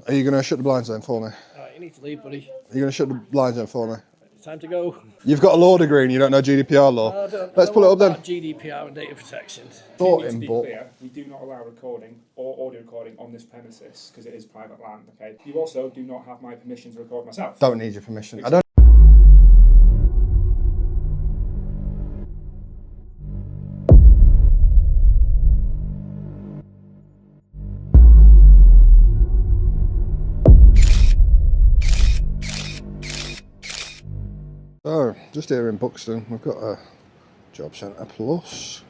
Are you going to shut the blinds then for me? Alright, you need to leave, buddy. Are you going to shut the blinds then for me? It's time to go. You've got a law degree and you don't know GDPR law. Let's pull it up then. GDPR and data protection. Thought To him, be but clear, we do not allow recording or audio recording on this premises because it is private land, okay? You also do not have my permission to record myself. don't need your permission. I don't. So, just here in Buxton, we've got a job centre plus.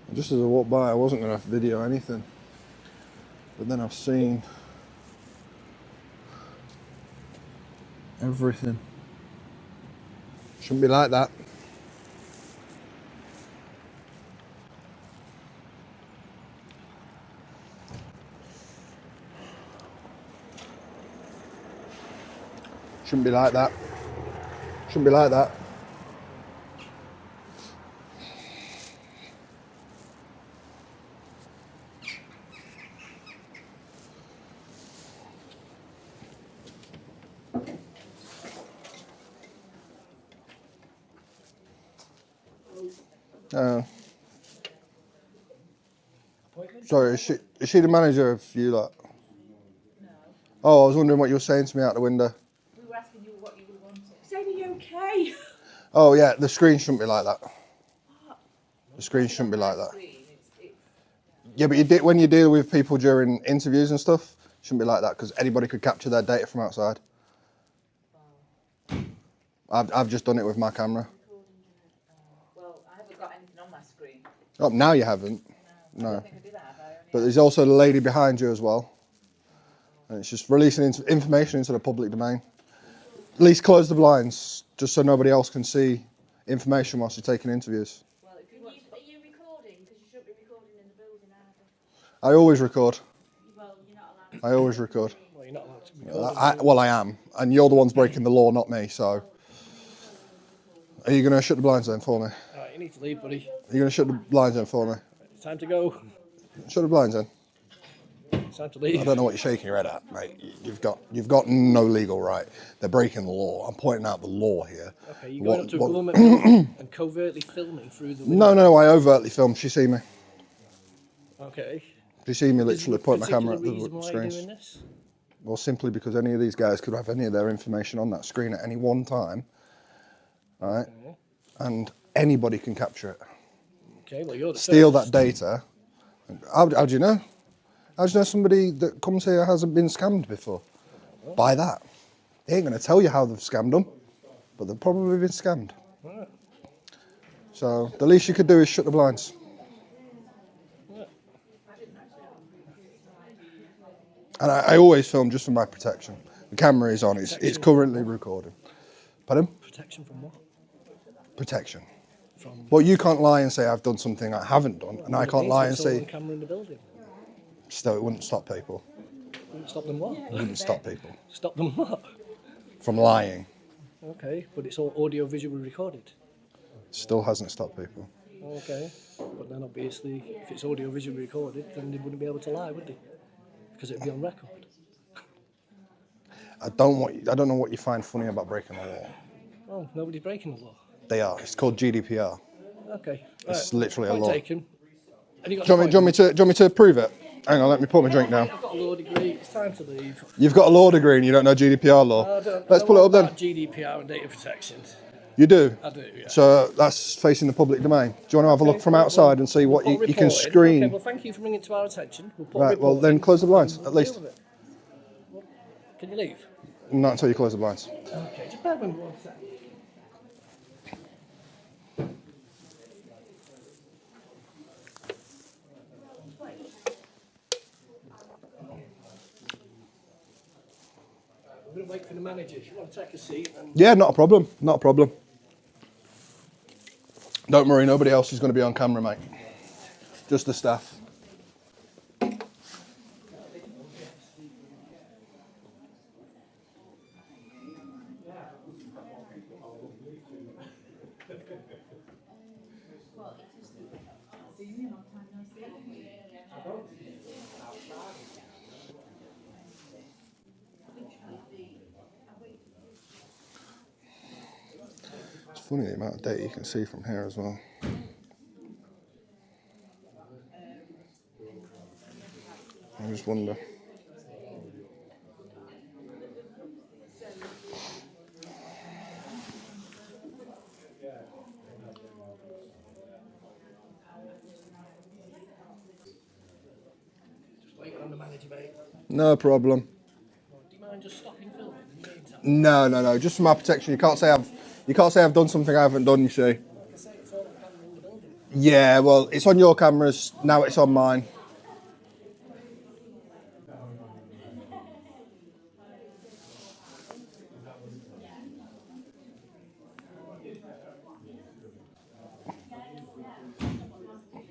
And just as I walked by, I wasn't going to video anything, but then I've seen everything. Shouldn't be like that. Shouldn't be like that. Shouldn't be like that. Sorry, is she the manager of you lot? No. Oh, I was wondering what you were saying to me out the window. We were asking you what you wanted. Said, are you okay? Oh yeah, the screen shouldn't be like that. The screen shouldn't be like that. Yeah, but you did when you deal with people during interviews and stuff, it shouldn't be like that because anybody could capture their data from outside. I've just done it with my camera. Well, I haven't got anything on my screen. Oh, now you haven't. No. I No. don't think I did have. But there's also the lady behind you as well. And it's just releasing information into the public domain. At least close the blinds, just so nobody else can see information whilst you're taking interviews. Well, if you want... Are you recording? Because you shouldn't be recording in the building either. I always record. Well, you're not allowed to. I always record. Well, you're not allowed to record. Well, I am. And you're the ones breaking the law, not me, so... Are you going to shut the blinds then for me? Alright, you need to leave, buddy. Are you going to shut the blinds then for me? It's time to go. Shut the blinds then. It's time to leave. I don't know what you're shaking your head at, mate. You've got no legal right. They're breaking the law. I'm pointing out the law here. Okay, you're going up to a government building and covertly filming through the window. No, I overtly filmed. She see me. Okay. She see me literally point my camera at the Why are you screens. doing this? Well, simply because any of these guys could have any of their information on that screen at any one time, right? Okay. And anybody can capture it. Okay, well, you're the Steal first. that data. How do you know? How do you know somebody that comes here hasn't been scammed before? By that. They ain't going to tell you how they've scammed them, but they've probably been scammed. Right. So the least you could do is shut the blinds. Yeah. And I always film just for my protection. The camera is on. It's currently recording. Pardon? Protection from what? Protection. From... Well, you can't lie and say I've done something I haven't done, and I can't lie and say... camera in the building. Still, it wouldn't stop people. Wouldn't stop them what? It wouldn't stop people Stop them what? from lying. Okay, but it's all audio visually recorded. Still hasn't stopped people. Okay, but then obviously if it's audio visually recorded, then they wouldn't be able to lie, would they? Because it'd be on record. I don't know what you find funny about breaking the law. Oh, nobody's breaking the law. They are. It's called GDPR. Okay. It's literally a Point law. taken. And you got Do you want me to prove it? Hang on, let me put my drink down. I've got a law degree. It's time to leave. You've got a law degree and you don't know GDPR law. Let's pull it up then. GDPR and data protection. You do? I do, yeah. So that's facing the public domain. Do you want to have a look from outside and see what you can screen? Okay, well, thank you for bringing it to our attention. We'll put Right, well then close the blinds, at least. Can you leave? Not until you close the blinds. Okay, just bear with me 1 second. I'm going to wait for the manager. If you want to take a seat. And... Yeah, not a problem. Not a problem. Don't worry, nobody else is going to be on camera, mate. Just the staff. Funny the amount of data you can see from here as well. I just wonder. Just waiting on the manager, mate. No problem. Do you mind just stopping filming in the meantime? No. Just for my protection. You can't say I've done something I haven't done. You see. Like I say, it's all on camera in the building. Yeah. Well, it's on your cameras now. It's on mine.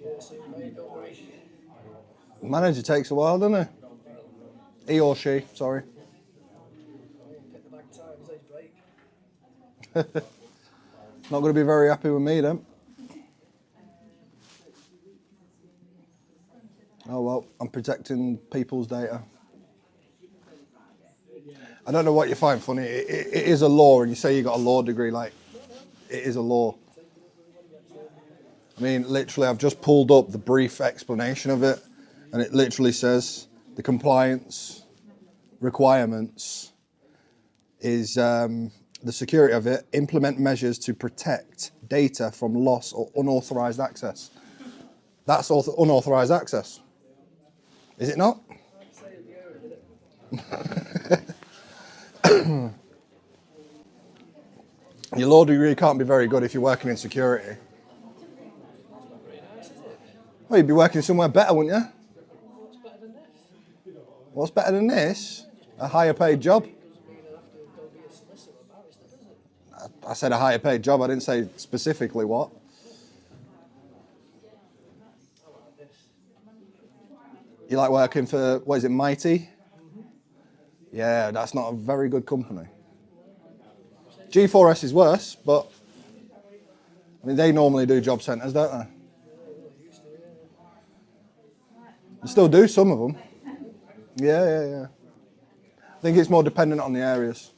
Yeah, see, mate, don't worry. Manager takes a while, doesn't he? He or she. Sorry. Get the back time, his break. Not going to be very happy with me then. Oh well, I'm protecting people's data. I don't know what you find funny. It is a law, and you say you got a law degree. Like, it is a law. I mean, literally, I've just pulled up the brief explanation of it, and it literally says the compliance requirements is the security of it. Implement measures to protect data from loss or unauthorized access. That's unauthorized access. Is it not? Your law degree can't be very good if you're working in security. Well, you'd be working somewhere better, wouldn't you? What's better than this? What's better than this? A higher paid job? Doesn't mean I have to go be a solicitor or barrister, does it? I said a higher paid job. I didn't say specifically what. I like this. You like working for, what is it, Mighty? Yeah, that's not a very good company. G4S is worse, but I mean, they normally do job centres, don't they? They still do some of them. Yeah. I think it's more dependent on the areas.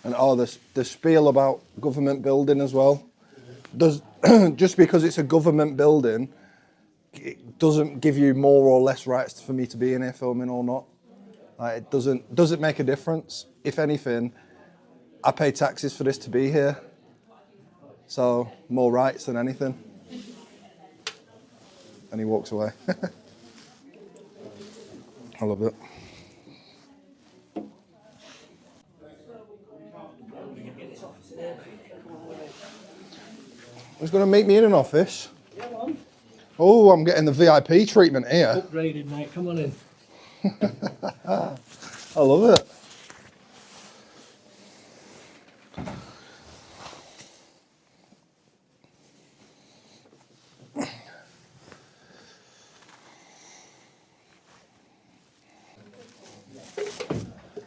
And the spiel about government building as well. Does just because it's a government building, it doesn't give you more or less rights for me to be in here filming or not. Like, it doesn't make a difference. If anything, I pay taxes for this to be here, so more rights than anything. And he walks away. I love it. He's going to meet me in an office. Yeah, man. Oh, I'm getting the VIP treatment here. Upgraded, mate. Come on in. I love it.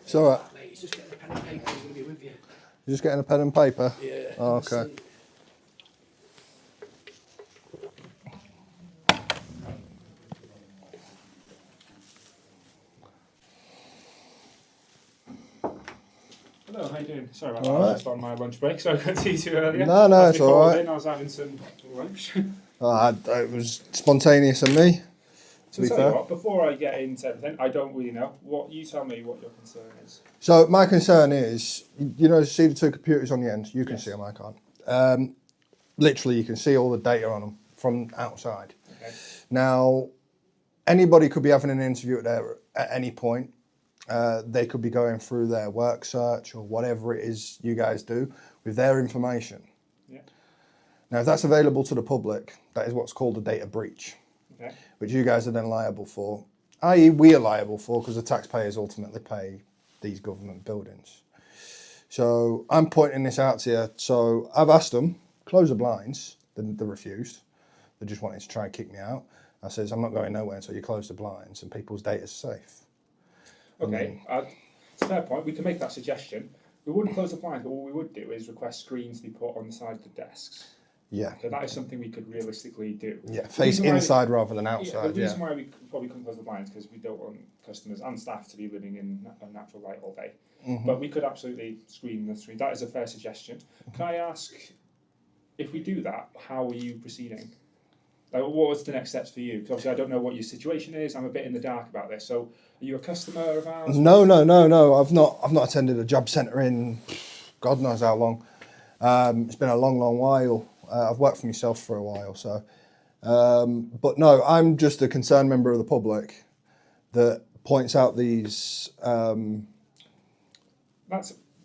It's all right. Mate, he's just getting a pen and paper. He's going to be with you. You're just getting a pen and paper? Yeah. Oh, okay. Hello, how you doing? Sorry about that. I was just on my lunch break, so I couldn't see you too earlier. No, As it's we all called right. in, I was having some lunch. It was spontaneous in me, to be Tell you fair. what, before I get into everything, I don't really know. You tell me what your concern is. So my concern is, see the two computers on the end? You can see them, I can't. Literally, you can see all the data on them from outside. Okay. Now, anybody could be having an interview there at any point. They could be going through their work search or whatever it is you guys do with their information. Yeah. Now, if that's available to the public, that is what's called a data breach, Okay. which you guys are then liable for, i.e. we are liable for because the taxpayers ultimately pay these government buildings. So I'm pointing this out to you. So I've asked them, close the blinds. They refused. They just wanted to try and kick me out. I says, I'm not going nowhere until you close the blinds and people's data's safe. Okay, it's a fair point. We can make that suggestion. We wouldn't close the blinds, but what we would do is request screens to be put on the side of the desks. Yeah. So that is something we could realistically do. Yeah, The face reason why- inside rather than The outside. reason Yeah. why we probably couldn't close the blinds because we don't want customers and staff to be living in a natural light all day. But we could absolutely screen the screen. That is a fair suggestion. Can I ask, if we do that, how are you proceeding? Like, what was the next steps for you? Because obviously I don't know what your situation is. I'm a bit in the dark about this. So, are you a customer of ours? No. I've not attended a job centre in God knows how long. It's been a long while. I've worked for myself for a while, so. But no, I'm just a concerned member of the public that points out these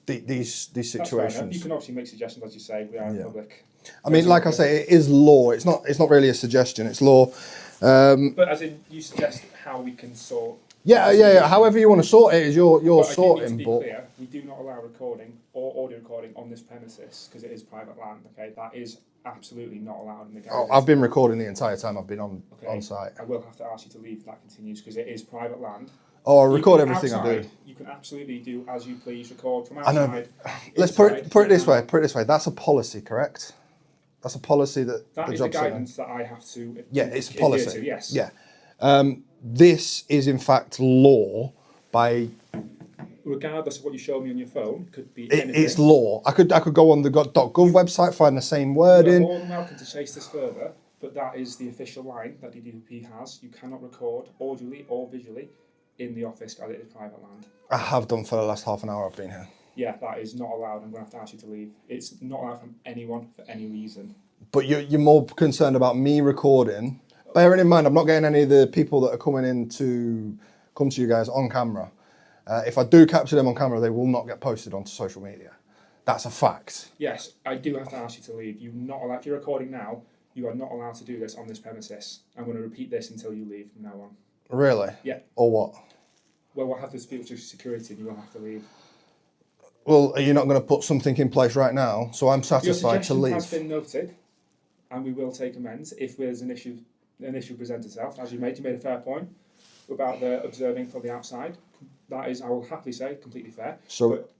these That's fair enough. situations. You can obviously make suggestions, as you say. We are in public. I mean, like I say, it is law. It's not really a suggestion. It's law. But as in, you suggest how we can sort. Yeah. However you want to sort it is your But sorting. I do need to But be clear, we do not allow recording or audio recording on this premises because it is private land. Okay, that is absolutely not allowed in the garage. I've been recording the entire time I've been on site. I will have to ask you to leave if that continues because it is private land. Oh, I You record can everything I do. outside, You can absolutely do as you please. Record from I know. outside. Let's put it this way. Put it this way. That's a policy, correct? That's a policy that That the is the job centre. guidance that I have to. Yeah, it's a adhere policy. to, yes. Yeah. This is in fact law by. Regardless of what you show me on your phone, could be anything. It's law. I could go on the .gov website, find the same You're wording. more than welcome to chase this further, but that is the official line that DDP has. You cannot record audibly or visually in the office as it is private land. I have done for the last half an hour I've been here. Yeah, that is not allowed. I'm going to have to ask you to leave. It's not allowed from anyone for any reason. But you're more concerned about me recording. Bearing in mind, I'm not getting any of the people that are coming in to come to you guys on camera. If I do capture them on camera, they will not get posted onto social media. That's a fact. Yes, I do have to ask you to leave. You're not allowed. If you're recording now, you are not allowed to do this on this premises. I'm going to repeat this until you leave from now on. Really? Yeah. Or what? Well, we'll have to speak to security and you will have to leave. Well, are you not going to put something in place right now? So I'm Your satisfied to suggestion leave. has been noted, and we will take amends if there's an issue presents itself. As you made a fair point about the observing from the outside. That is, I will happily say, completely fair. So but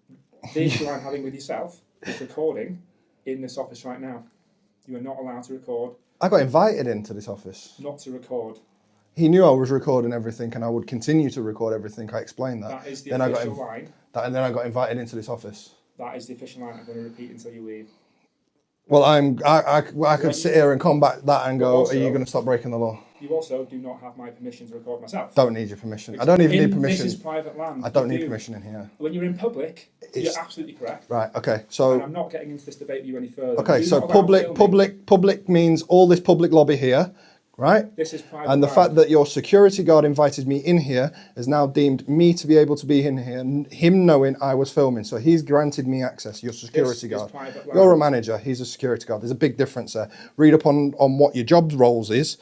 the issue I'm having with yourself is recording in this office right now. You are not allowed to record. I got invited into this office. Not to record. He knew I was recording everything and I would continue to record everything. I explained that. That is the then official line. And then I got invited into this office. That is the official line. I'm going to repeat until you leave. Well, I could sit here and combat that and go, also, are you going to stop breaking the law? You also do not have my permission to record myself. Don't need your permission. I don't even need permission. This is private land. I don't need permission in here. When you're in public, you're absolutely correct. Right, okay. So And I'm not getting into this debate with you any further. okay, You so do not allow filming. public means all this public lobby here, right? This is private And the land. fact that your security guard invited me in here has now deemed me to be able to be in here, him knowing I was filming. So he's granted me access, your security This is guard. private You're a land. manager, he's a security guard. There's a big difference there. Read up on what your job roles is,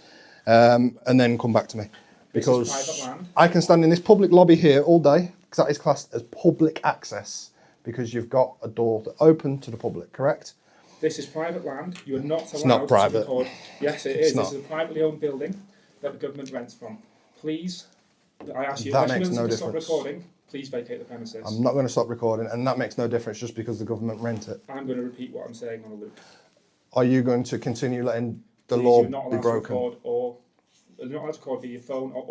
and then come back to me. Because This is private land. I can stand in this public lobby here all day, because that is classed as public access, because you've got a door that open to the public, correct? This is private land. You are not allowed not private. to record. Yes, it It's is. not. This is a privately owned building that the government rents from. Please, I ask you, That unless makes you're no willing to stop difference. recording, please vacate the premises. I'm not going to stop recording, and that makes no difference just because the government rent it. I'm going to repeat what I'm saying on a loop. Are you going to continue letting the Please, law you're not be allowed broken? to record you're not allowed to record via your phone or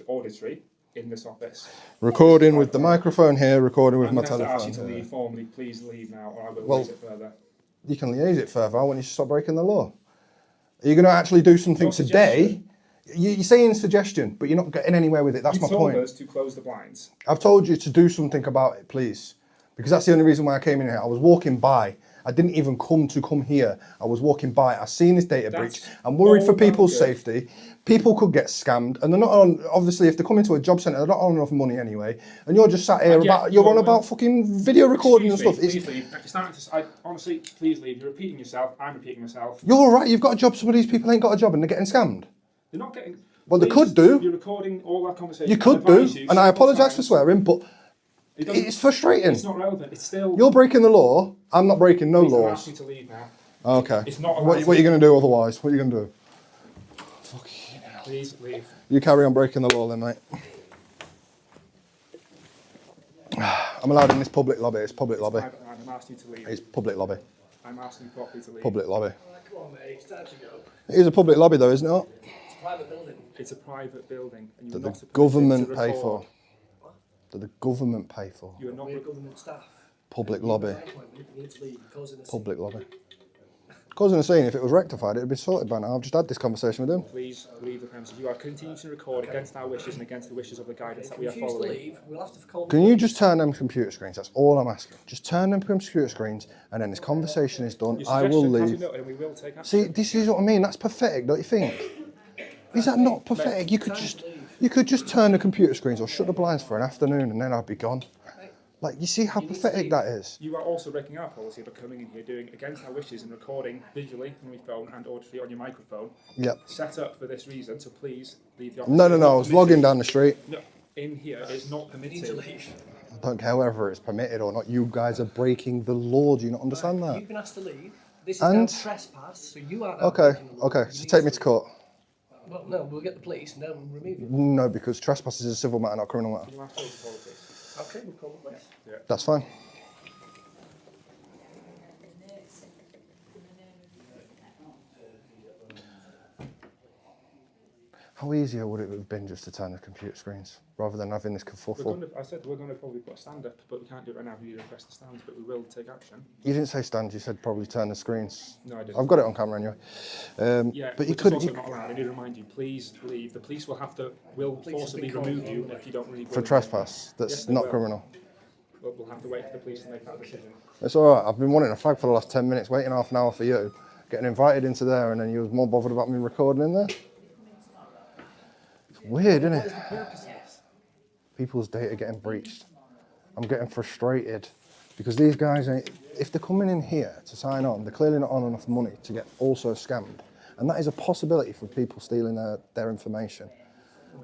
auditory in this office. Recording with the microphone here, recording with I'm my going to have to telephone ask you to here. leave formally. Please leave now, or I will Well, raise it further. You can liaise it further. I want you to stop breaking the law. Are you going to actually do something Your today? You're saying suggestion, but you're not getting anywhere with it. That's You my told point. us to close the blinds. I've told you to do something about it, please. Because that's the only reason why I came in here. I was walking by. I didn't even come here. I was walking by. I seen this data breach. I'm worried for all well people's good. safety. People could get scammed, and they're not on. Obviously, if they come into a job centre, they're not on enough money anyway. And you're just sat here And yet about. You're you're on on- about fucking video recording and Excuse stuff. me, It's, please leave. If you're starting to, honestly, please leave. You're repeating yourself. I'm repeating myself. you're all right. You've got a job. Some of these people ain't got a job, and they're getting scammed. They're not getting. Well, they Please, could do. You're recording all our conversations. You could I advise do, you and I several apologise for times. swearing, but It doesn't- it's frustrating. It's not relevant. It's still. You're breaking the law. I'm not breaking no Please, I'm laws. asking you to leave now. Okay. It's not allowed What to- are you going to do otherwise? What are you going to do? Please leave. You carry on breaking the law then, mate. I'm allowed in this public lobby. It's public lobby. I'm asking you to leave. It's public lobby. I'm asking properly to leave. Public lobby. Alright, come on, mate. It's time to go. It is a public lobby though, isn't it? It's a private building. It's a private building, and That you're the not permitted government to pay record. for. That the government pay for. You are not. We're government staff. Public lobby. You need to leave. You're causing a Public lobby. Causing a scene, if it was rectified, it would be sorted by now. I've just had this conversation with him. Please leave the premises. You are continuing to record against our wishes and against the wishes of the guidance that we are If you refuse to following. leave, we'll have to call. Can you just turn them computer screens? That's all I'm asking. Just turn them computer screens, and then this conversation is done. Your I will suggestion has been leave. noted and we will take action. See, this is what I mean. That's pathetic, don't you think? Is that not pathetic? You could just turn the computer screens or shut the blinds for an afternoon, and then I'd be gone. Like, you see how pathetic that is? You are also breaking our policy by coming in here doing against our wishes and recording visually on your phone and auditory on your microphone. Yep. Set up for this reason, so please leave the office. No, I was logging down the street. No, in here it's not You need to permitted. leave. I don't care whether it's permitted or not. You guys are breaking the law. Do you not understand that? You've been asked to leave. This is And- now trespass, so you are now Okay, breaking the law. okay. You So need take me to court. Well, no, we'll get the police and they'll remove you. No, because trespass is a civil matter, not a criminal matter. You ask us to follow this. Okay, we'll call the police. That's fine. How easier would it have been just to turn the computer screens rather than having this kerfuffle? I said we're going to probably put a stand up, but we can't do it right now. We need to press the stands, but we will take action. You didn't say stand. You said probably turn the screens. No, I didn't. I've got it on camera anyway. Yeah, but you which is couldn't. also not allowed. I need to remind you, please leave. The police will forcibly remove you if you don't really. For trespass, that's Yes, they not will. criminal. But we'll have to wait for the police to make that decision. It's all right. I've been wanting a flag for the last 10 minutes, waiting half an hour for you, getting invited into there, and then you was more bothered about me recording in there. It's weird, isn't What it? is the purpose of this? People's data getting breached. I'm getting frustrated because these guys, if they're coming in here to sign on, they're clearly not on enough money to get also scammed. And that is a possibility for people stealing their information.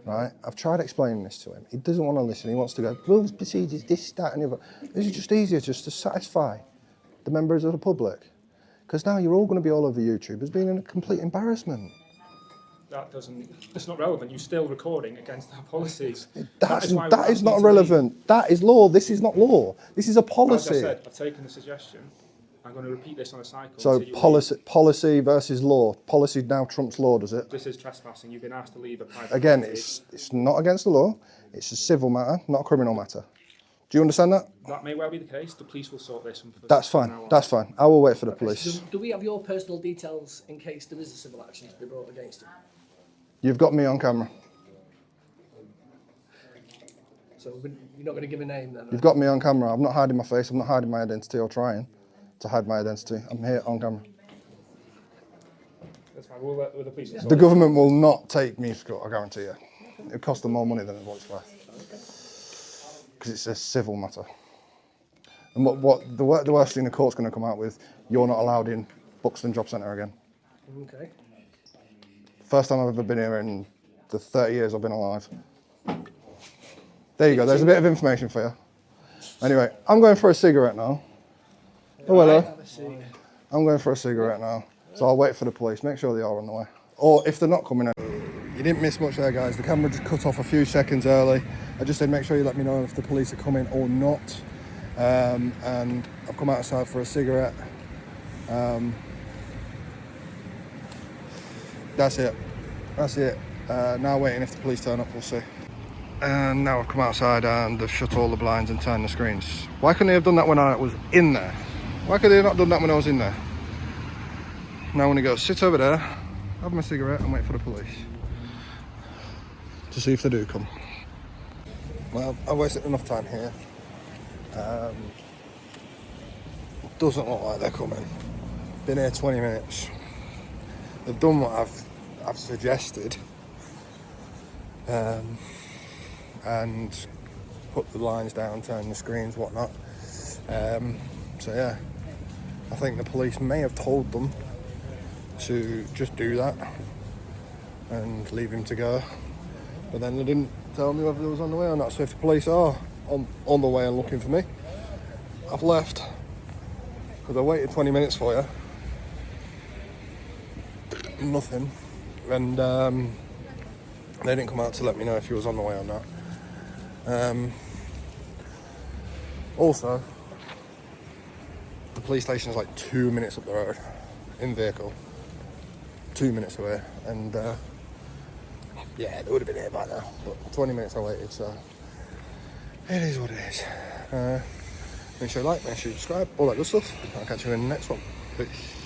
Right? I've tried explaining this to him. He doesn't want to listen. He wants to go, rules, procedures, this, that, and the other. This is just easier just to satisfy the members of the public. Because now you're all going to be all over YouTube as being a complete embarrassment. It's not relevant. You're still recording against our policies. That is why is we're asking not you to relevant. That is law. This is not law. This is a leave. As I policy. said, I've taken the suggestion. I'm going to repeat this on a cycle. So until you policy versus law. Policy now trumps law, does it? leave. This is trespassing. You've been asked to leave a private Again, property. it's not against the law. It's a civil matter, not a criminal matter. Do you understand that? That may well be the case. The police will sort this. From That's from fine. now on. That's fine. I will wait for the police. Do we have your personal details in case there is a civil action to be brought against you? You've got me on camera. So you're not going to give a name then? You've got me on camera. I'm not hiding my face. I'm not hiding my identity or trying to hide my identity. I'm here on camera. That's fine. We'll let the police. The government will not take me to court, I guarantee you. It'll cost them more money than what it's worth. Because it's a civil matter. And the worst thing the court's going to come out with, you're not allowed in Buxton Job Centre again. Okay. First time I've ever been here in the 30 years I've been alive. There you go, there's a bit of information for you. Anyway, I'm going for a cigarette now. Oh, hello. Have a seat. I'm going for a cigarette now. So I'll wait for the police, make sure they are on the way. Or if they're not coming in. You didn't miss much there, guys. The camera just cut off a few seconds early. I just said make sure you let me know if the police are coming or not. And I've come outside for a cigarette. That's it. That's it. Now waiting if the police turn up, we'll see. And now I've come outside and they've shut all the blinds and turned the screens. Why couldn't they have done that when I was in there? Why could they have not done that when I was in there? Now I'm going to go sit over there, have my cigarette and wait for the police. To see if they do come. Well, I've wasted enough time here. Doesn't look like they're coming. Been here 20 minutes. They've done what I've suggested. And put the blinds down, turn the screens, whatnot. So yeah, I think the police may have told them to just do that and leave him to go. But then they didn't tell me whether they was on the way or not. So if the police are on the way and looking for me, I've left. Because I waited 20 minutes for you. Nothing. And they didn't come out to let me know if he was on the way or not. Also, The police station's like 2 minutes up the road in vehicle. 2 minutes away, and yeah, they would have been here by now. But 20 minutes I waited, so it is what it is. Make sure you like, make sure you subscribe, all that good stuff. I'll catch you in the next one. Peace.